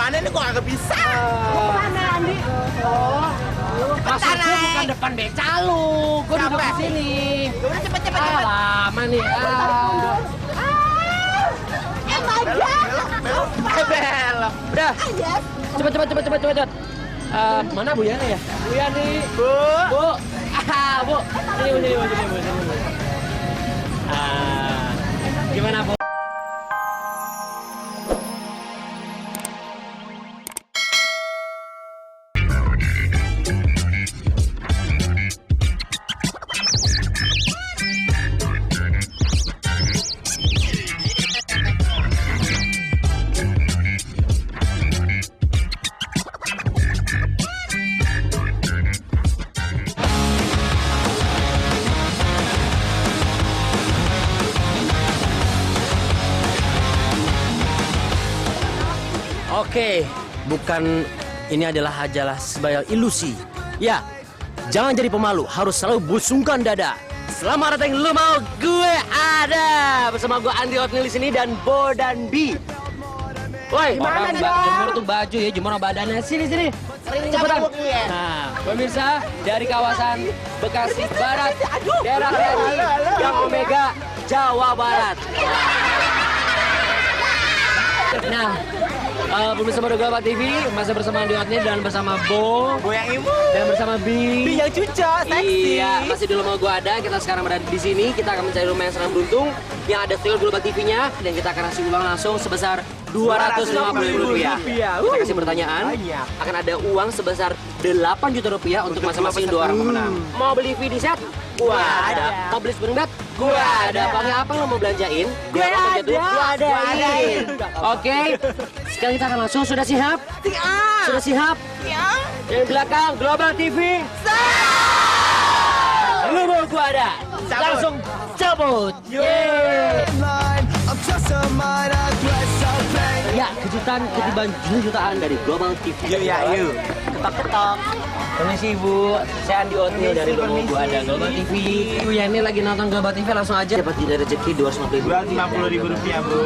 gimana nih kok agak bisa? Mana Andi? Oh. Maksud gue bukan depan beca lu. Gue duduk di sini. Udah cepet. Lama nih. Belok. Udah. Cepet. Mana Bu Yani ya? Bu Yani. Bu. Bu. Sini. Gimana Bu? Oke, bukan ini adalah sebuah ilusi. Ya, jangan jadi pemalu, harus selalu busungkan dada. Selamat datang lu mau gue ada bersama gue Andi Otnil di sini dan Bo dan Bi. Woi, Gimana dong? jemur tuh baju ya, jemur badannya. Sini. Cepetan. Nah, pemirsa dari kawasan Bekasi Barat, daerah Riani, yang Omega, Jawa Barat. Nah, pemirsa Pada Global TV masih bersama Andi Otnil dan bersama Bo yang ibu. dan bersama Bi. Yang cucok, seksi. Iya, masih di rumah gua ada. Kita sekarang berada di sini. Kita akan mencari rumah yang senang beruntung yang ada studio Global TV-nya dan kita akan kasih uang langsung sebesar Rp250.000. Kita kasih pertanyaan. Akan ada uang sebesar Rp8 juta untuk masing-masing dua orang pemenang. Mau beli VD set? Gua ada. Mau beli spring bed? Gua ada. Pakai apa lo mau belanjain? Biar lo terjatuh, gua adain. Oke. Sekarang kita akan langsung. Sudah siap? Sudah siap? Yang belakang Global TV. Lu mau gua ada. Langsung cabut. Ya, ketiban jutaan dari Global TV. Yuk. Ketok. Permisi Ibu, saya Andi Otnil dari Lu Mau Gua Ada Global TV. Ibu Yani lagi nonton Global TV, langsung aja dapat rezeki Rp250.000, Bu.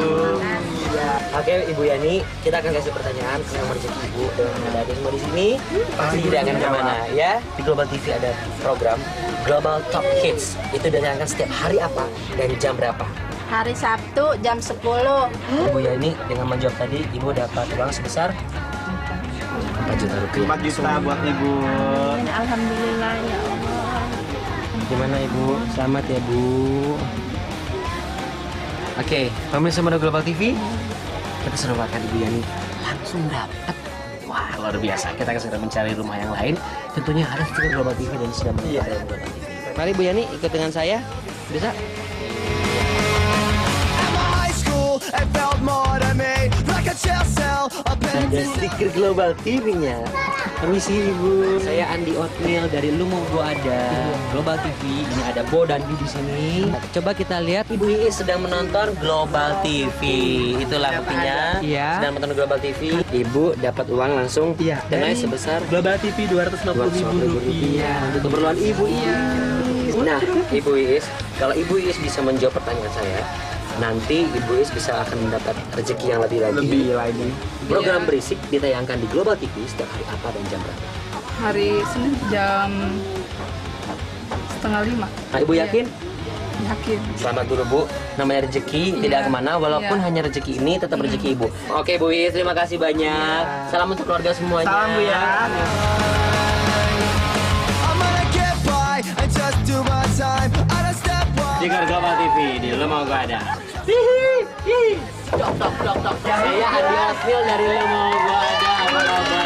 Oke, Ibu Yani, kita akan kasih pertanyaan ke nomor rezeki Ibu dan ada semua di sini. Pasti tidak akan kemana ya. Di Global TV ada program Global Top Hits. Itu ditayangkan setiap hari apa dan jam berapa? Hari Sabtu jam 10. Ibu Yani dengan menjawab tadi, Ibu dapat uang sebesar Rp4 juta. 4 juta buat Ibu. Alhamdulillah ya Allah. Gimana Ibu? Selamat ya Bu. Oke, pemirsa Pada Global TV, kita sudah makan Ibu Yani langsung dapat. Wah, luar biasa. Kita akan segera mencari rumah yang lain. Tentunya harus juga Global TV dan sudah menonton Global TV. Mari Bu Yani ikut dengan saya. Bisa? Ada stiker Global TV-nya. Permisi Ibu. Saya Andi Otnil dari Lu Mau Gua Ada Global TV. Ini ada Bo dan Bi di sini. Coba kita lihat Ibu Iis sedang menonton Global TV. Itulah buktinya. Iya. Sedang menonton Global TV. Ibu dapat uang langsung. Iya. Tunai sebesar Global TV Rp250.000. untuk keperluan Ibu Iis. Nah, Ibu Iis, kalau Ibu Iis bisa menjawab pertanyaan saya, nanti Ibu Iis bisa akan mendapat rezeki yang lebih lagi. Program berisik ditayangkan di Global TV setiap hari apa dan jam berapa? Hari Senin jam 4:30. Nah, Ibu yakin? Yakin. Selamat dulu Bu, namanya rezeki tidak kemana, walaupun hanya rezeki ini tetap rezeki Ibu. Oke Bu Iis, terima kasih banyak. Salam untuk keluarga semuanya. Salam Bu ya. Stiker Global TV di Lu Mau Gua Ada. Dok. Saya Andi Otnil dari Lu Mau Gua Ada. Apa kabar?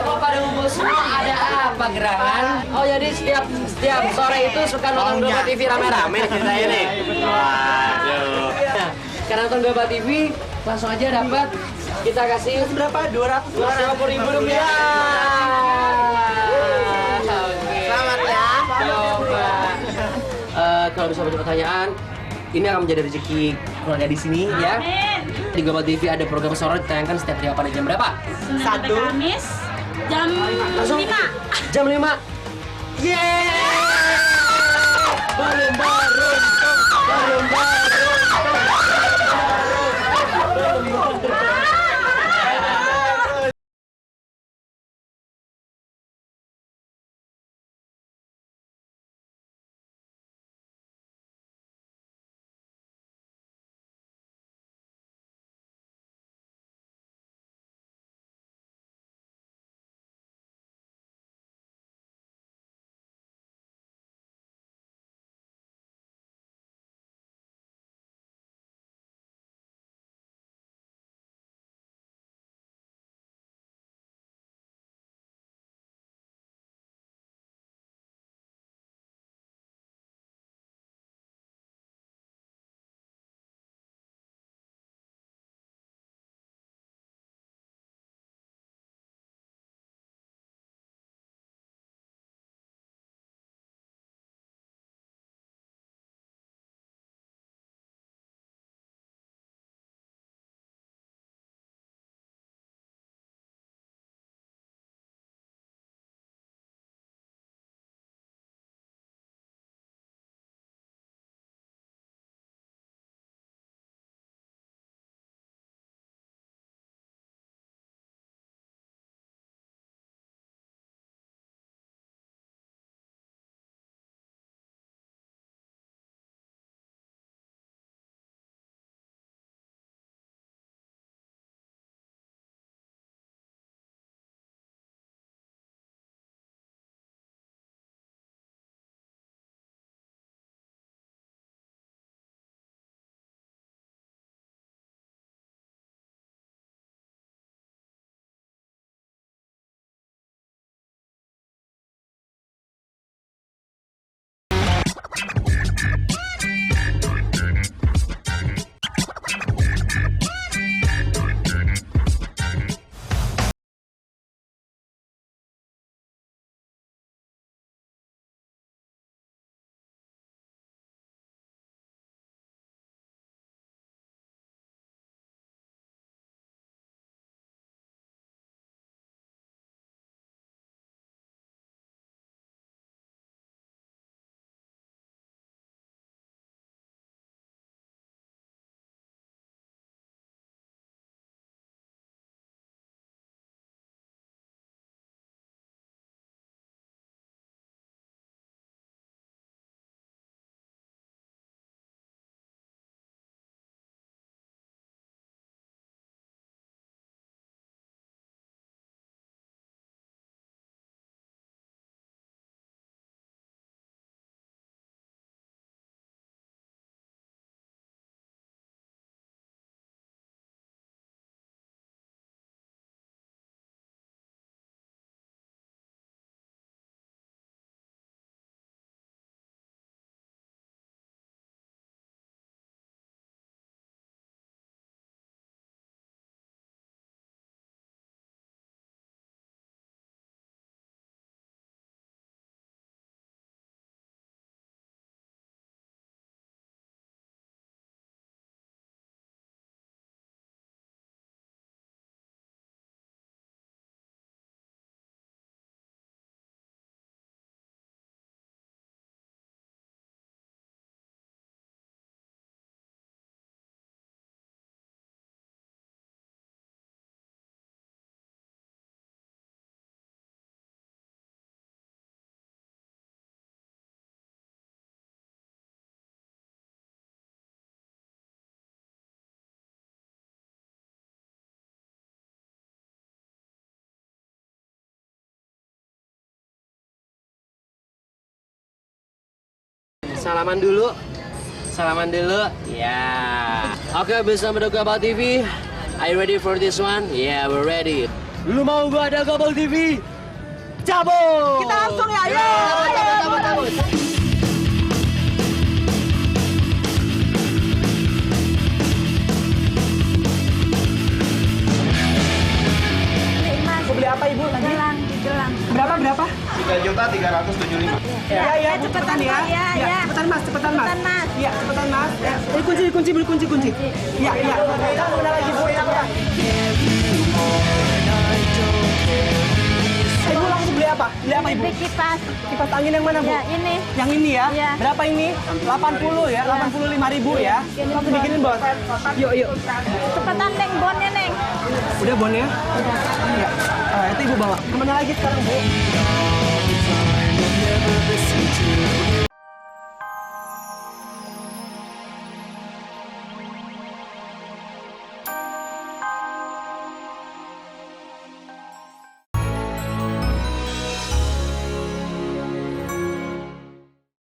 Kok pada ngumpul semua, ada apa gerangan? Oh jadi setiap sore itu suka nonton Global TV rame-rame ceritanya nih. Waduh. Karena nonton Global TV langsung aja dapat kita kasih berapa? Rp250.000. Selamat ya. Coba. Kalau bisa banyak pertanyaan, ini akan menjadi rezeki keluarga di sini ya. Di Global TV ada program sore ditayangkan setiap hari apa dan jam berapa? Sampai Kamis jam 5. Jam 5. Yeay! Belum beruntung. Salaman dulu. Salaman dulu. Ya. Oke, bersama The Gabal TV. Are you ready for this one? Yeah, we're ready. Lu mau gua ada Gabal TV? Cabut! Kita langsung ya, ayo! Cabut. Mau beli apa ibu tadi? Gelang. Berapa? 3.375.000. Ya, Bu, cepetan, cepetan ya. Pak, ya. Cepetan mas. Cepetan, Mas. Iya, cepetan mas. Ya. Kunci, beli kunci. Iya. Kita mau lagi bu ya. Ibu langsung beli apa? Beli apa ibu? Beli kipas. Kipas angin yang mana bu? Ya, ini. Yang ini ya? Iya. Berapa ini? 80 ya? 85.000 ya? Langsung bikinin bos. Yuk. Cepetan, Neng. Bonnya, Neng. Udah bon ya? Udah. Ya. Itu ibu bawa. Kemana lagi sekarang bu?